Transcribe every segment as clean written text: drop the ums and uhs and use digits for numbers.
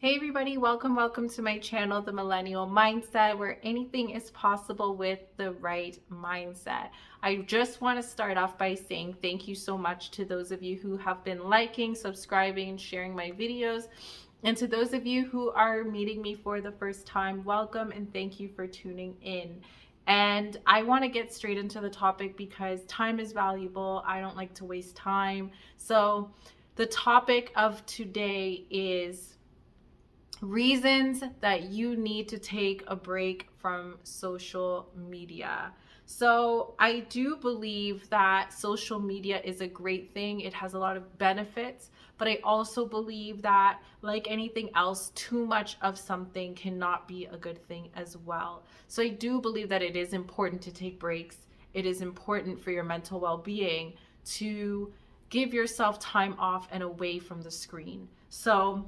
Hey everybody, welcome to my channel, The Millennial Mindset, where anything is possible with the right mindset. I just want to start off by saying thank you so much to those of you who have been liking, subscribing, and sharing my videos. And to those of you who are meeting me for the first time, welcome and thank you for tuning in. And I want to get straight into the topic because time is valuable. I don't like to waste time. So the topic of today is reasons that you need to take a break from social media. So, I do believe that social media is a great thing. It has a lot of benefits, but I also believe that, like anything else, too much of something cannot be a good thing as well. So, I do believe that it is important to take breaks. It is important for your mental well being to give yourself time off and away from the screen. So,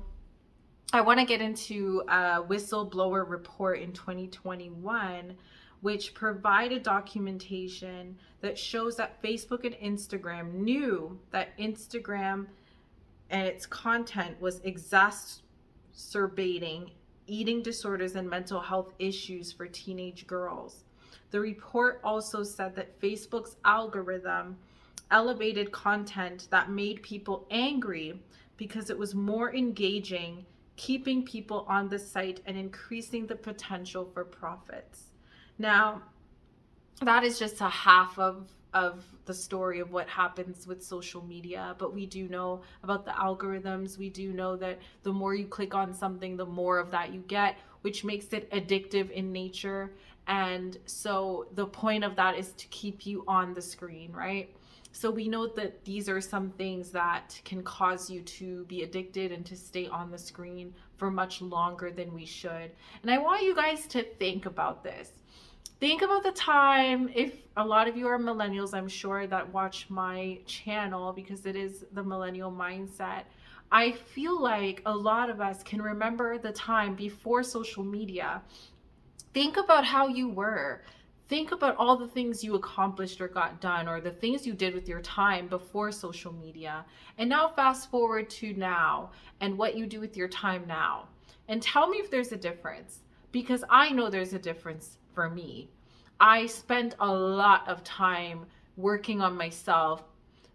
I want to get into a whistleblower report in 2021, which provided documentation that shows that Facebook and Instagram knew that Instagram and its content was exacerbating eating disorders and mental health issues for teenage girls. The report also said that Facebook's algorithm elevated content that made people angry because it was more engaging, keeping people on the site and increasing the potential for profits. Now, that is just a half of the story of what happens with social media, but we do know about the algorithms. We do know that the more you click on something, the more of that you get, which makes it addictive in nature. And so the point of that is to keep you on the screen, right? So we know that these are some things that can cause you to be addicted and to stay on the screen for much longer than we should. And I want you guys to think about this. Think about the time, if a lot of you are millennials, I'm sure, that watch my channel because it is the millennial mindset. I feel like a lot of us can remember the time before social media. Think about how you were. Think about all the things you accomplished or got done, or the things you did with your time before social media. And now fast forward to now and what you do with your time now. And tell me if there's a difference, because I know there's a difference for me. I spent a lot of time working on myself,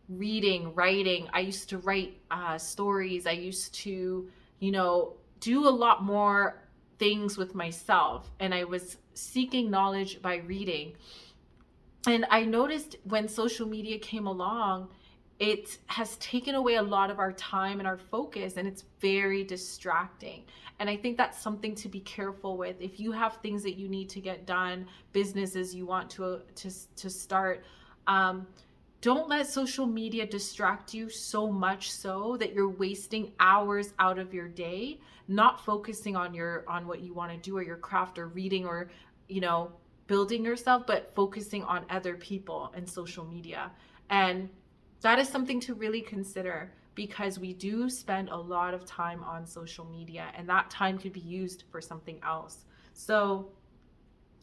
reading, writing. I used to write stories. I used to, do a lot more things with myself, and I was seeking knowledge by reading. And I noticed when social media came along, it has taken away a lot of our time and our focus, and it's very distracting. And I think that's something to be careful with. If you have things that you need to get done, businesses you want to start, don't let social media distract you so much so that you're wasting hours out of your day not focusing on what you want to do, or your craft, or reading, or building yourself, but focusing on other people and social media. And that is something to really consider, because we do spend a lot of time on social media, and that time could be used for something else. So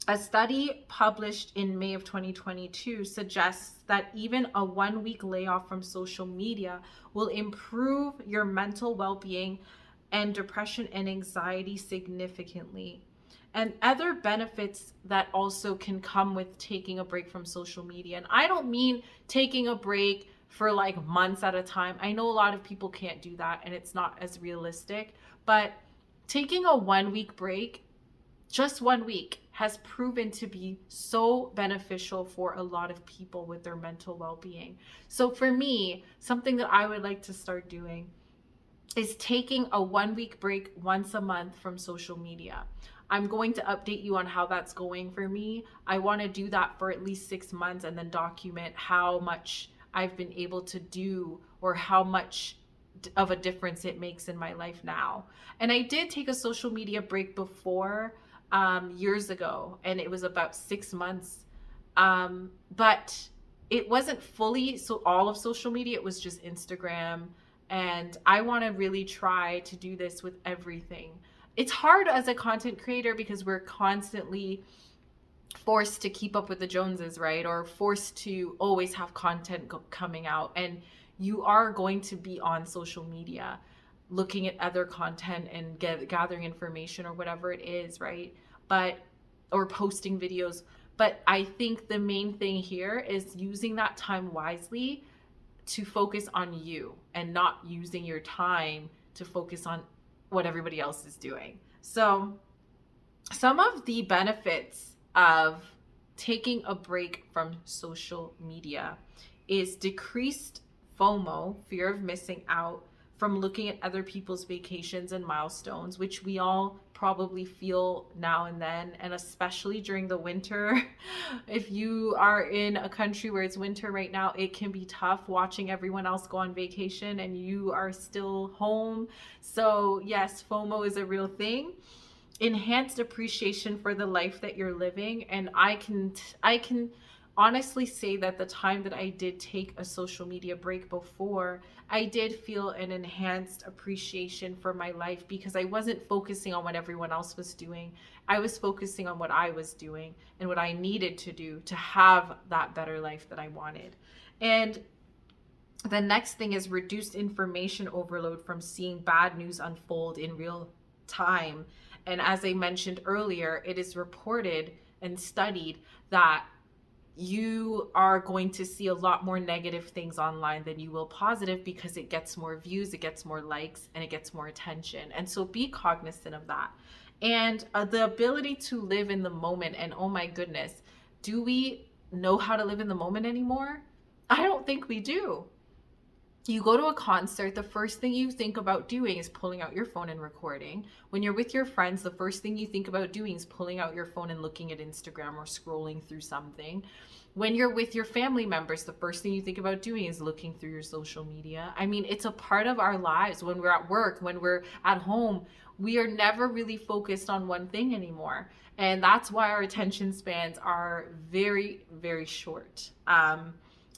a study published in May of 2022 suggests that even a 1 week layoff from social media will improve your mental well-being and depression and anxiety significantly. And other benefits that also can come with taking a break from social media. And I don't mean taking a break for like months at a time. I know a lot of people can't do that, and it's not as realistic, but taking a 1 week break, just 1 week, has proven to be so beneficial for a lot of people with their mental well-being. So for me, something that I would like to start doing is taking a 1 week break once a month from social media. I'm going to update you on how that's going for me. I want to do that for at least 6 months and then document how much I've been able to do, or how much of a difference it makes in my life now. And I did take a social media break before, years ago, and it was about 6 months. But it wasn't fully all of social media, it was just Instagram. And I want to really try to do this with everything. It's hard as a content creator because we're constantly forced to keep up with the Joneses, right? Or forced to always have content coming out. And you are going to be on social media. looking at other content and gathering information or whatever it is, right? But, or posting videos. But I think the main thing here is using that time wisely to focus on you and not using your time to focus on what everybody else is doing. So some of the benefits of taking a break from social media is decreased FOMO, fear of missing out, from looking at other people's vacations and milestones, which we all probably feel now and then, and especially during the winter. If you are in a country where it's winter right now, it can be tough watching everyone else go on vacation and you are still home. So yes, FOMO is a real thing. Enhanced appreciation for the life that you're living. And I can honestly say that the time that I did take a social media break before, I did feel an enhanced appreciation for my life, because I wasn't focusing on what everyone else was doing. I was focusing on what I was doing and what I needed to do to have that better life that I wanted. And the next thing is reduced information overload from seeing bad news unfold in real time. And as I mentioned earlier, it is reported and studied that you are going to see a lot more negative things online than you will positive, because it gets more views, it gets more likes, and it gets more attention. And so be cognizant of that. And the ability to live in the moment. And oh my goodness, do we know how to live in the moment anymore? I don't think we do. You go to a concert, the first thing you think about doing is pulling out your phone and recording. When you're with your friends, the first thing you think about doing is pulling out your phone and looking at Instagram or scrolling through something. When you're with your family members, the first thing you think about doing is looking through your social media. I mean, it's a part of our lives. When we're at work, when we're at home, we are never really focused on one thing anymore. And that's why our attention spans are very, very short.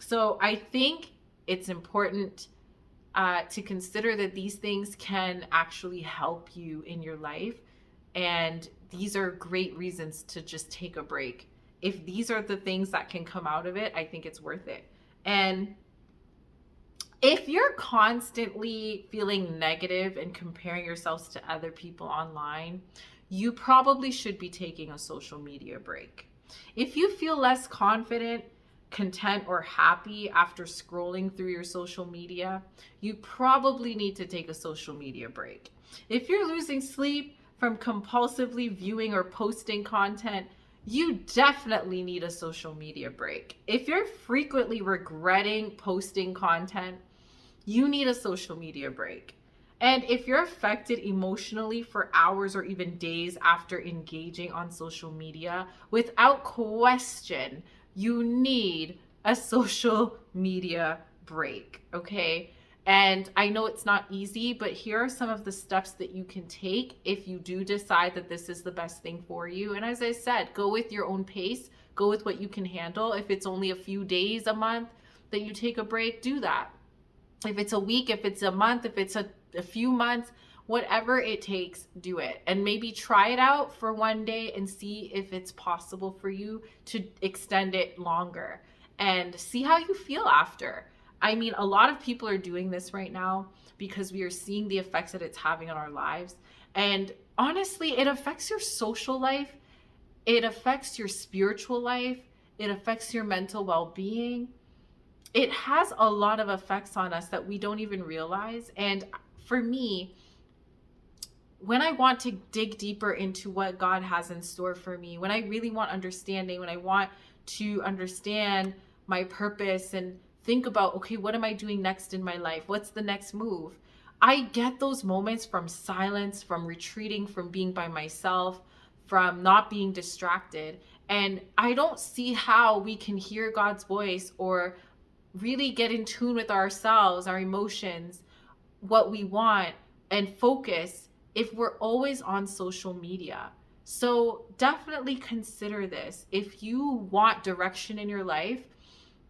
So I think it's important to consider that these things can actually help you in your life. And these are great reasons to just take a break. If these are the things that can come out of it, I think it's worth it. And if you're constantly feeling negative and comparing yourselves to other people online, you probably should be taking a social media break. If you feel less confident, content, or happy after scrolling through your social media, you probably need to take a social media break. If you're losing sleep from compulsively viewing or posting content, you definitely need a social media break. If you're frequently regretting posting content, you need a social media break. And if you're affected emotionally for hours or even days after engaging on social media, without question, you need a social media break, okay? And I know it's not easy, but here are some of the steps that you can take if you do decide that this is the best thing for you. And as I said, go with your own pace, go with what you can handle. If it's only a few days a month that you take a break, do that. If it's a week, if it's a month, if it's a few months, whatever it takes, do it. And maybe try it out for one day and see if it's possible for you to extend it longer and see how you feel after. I mean, a lot of people are doing this right now because we are seeing the effects that it's having on our lives. And honestly, it affects your social life. It affects your spiritual life. It affects your mental well-being. It has a lot of effects on us that we don't even realize. And for me, when I want to dig deeper into what God has in store for me, when I really want understanding, when I want to understand my purpose and think about, okay, what am I doing next in my life? What's the next move? I get those moments from silence, from retreating, from being by myself, from not being distracted. And I don't see how we can hear God's voice or really get in tune with ourselves, our emotions, what we want, and focus if we're always on social media. So definitely consider this. If you want direction in your life,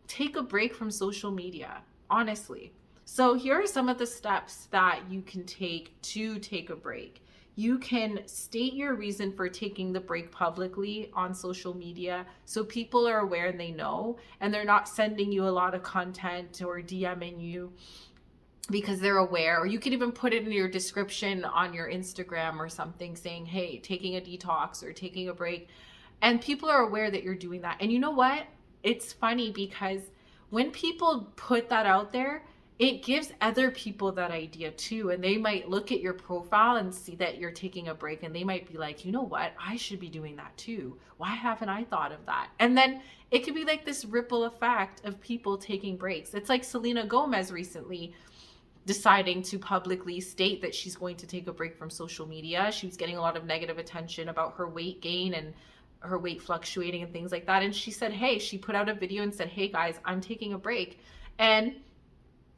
take a break from social media, honestly. So here are some of the steps that you can take to take a break. You can state your reason for taking the break publicly on social media so people are aware and they know, and they're not sending you a lot of content or DMing you. because they're aware. Or you could even put it in your description on your Instagram or something saying, hey, taking a detox or taking a break. And people are aware that you're doing that. And you know what? It's funny because when people put that out there, it gives other people that idea too. And they might look at your profile and see that you're taking a break, and they might be like, you know what? I should be doing that too. Why haven't I thought of that? And then it could be like this ripple effect of people taking breaks. It's like Selena Gomez recently deciding to publicly state that she's going to take a break from social media. She was getting a lot of negative attention about her weight gain and her weight fluctuating and things like that. And she said, hey, she put out a video and said, hey guys, I'm taking a break. And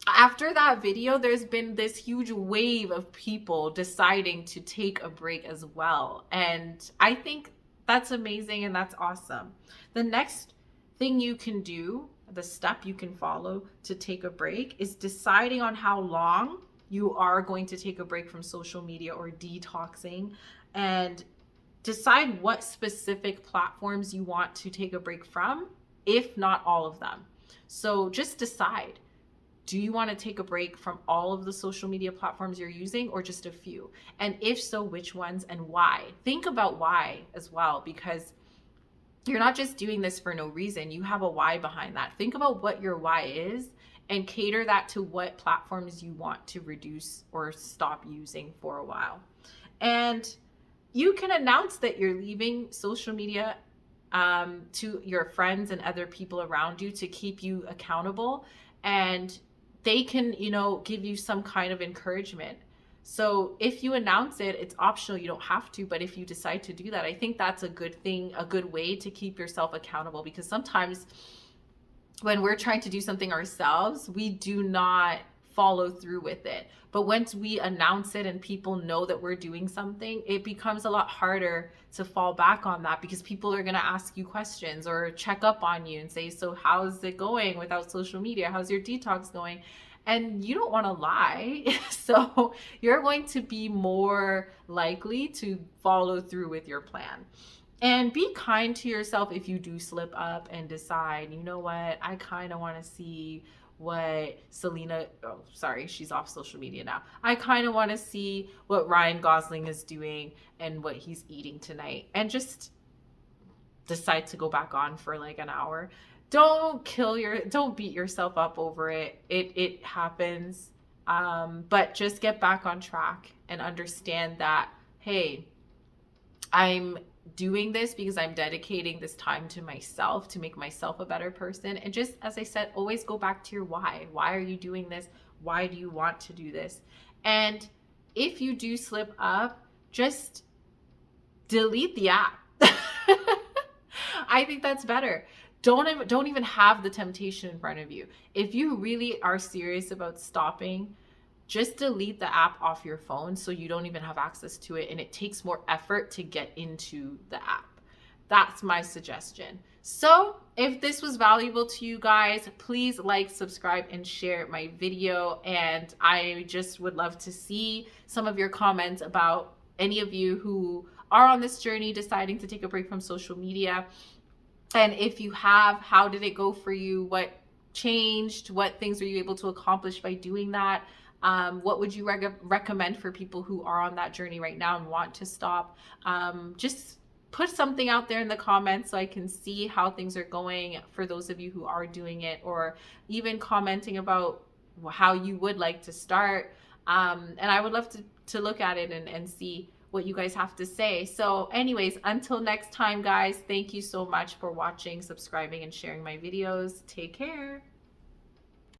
after that video, there's been this huge wave of people deciding to take a break as well. And I think that's amazing and that's awesome. The next thing you can do, the step you can follow to take a break, is deciding on how long you are going to take a break from social media or detoxing, and decide what specific platforms you want to take a break from, if not all of them. So just decide, do you want to take a break from all of the social media platforms you're using or just a few? And if so, which ones and why? Think about why as well, because you're not just doing this for no reason. You have a why behind that. Think about what your why is and cater that to what platforms you want to reduce or stop using for a while. And you can announce that you're leaving social media to your friends and other people around you to keep you accountable, and they can, give you some kind of encouragement. So if you announce it, it's optional, you don't have to, but if you decide to do that, I think that's a good thing, a good way to keep yourself accountable, because sometimes when we're trying to do something ourselves, we do not follow through with it. But once we announce it and people know that we're doing something, it becomes a lot harder to fall back on that, because people are going to ask you questions or check up on you and say, so how's it going without social media? How's your detox going? And you don't want to lie. So you're going to be more likely to follow through with your plan. And be kind to yourself if you do slip up and decide, you know what, I kind of want to see what she's off social media now. I kind of want to see what Ryan Gosling is doing and what he's eating tonight, and just decide to go back on for like an hour. Don't beat yourself up over it. It happens. But just get back on track and understand that, hey, I'm doing this because I'm dedicating this time to myself to make myself a better person. And just, as I said, always go back to your why. Why are you doing this? Why do you want to do this? And if you do slip up, just delete the app. I think that's better. Don't even have the temptation in front of you. If you really are serious about stopping, just delete the app off your phone so you don't even have access to it, and it takes more effort to get into the app. That's my suggestion. So if this was valuable to you guys, please like, subscribe, and share my video. And I just would love to see some of your comments about any of you who are on this journey deciding to take a break from social media. And if you have, how did it go for you? What changed? What things were you able to accomplish by doing that? What would you recommend for people who are on that journey right now and want to stop? Just put something out there in the comments so I can see how things are going for those of you who are doing it, or even commenting about how you would like to start. And I would love to look at it and see what you guys have to say. So anyways, until next time, guys, thank you so much for watching, subscribing, and sharing my videos. Take care.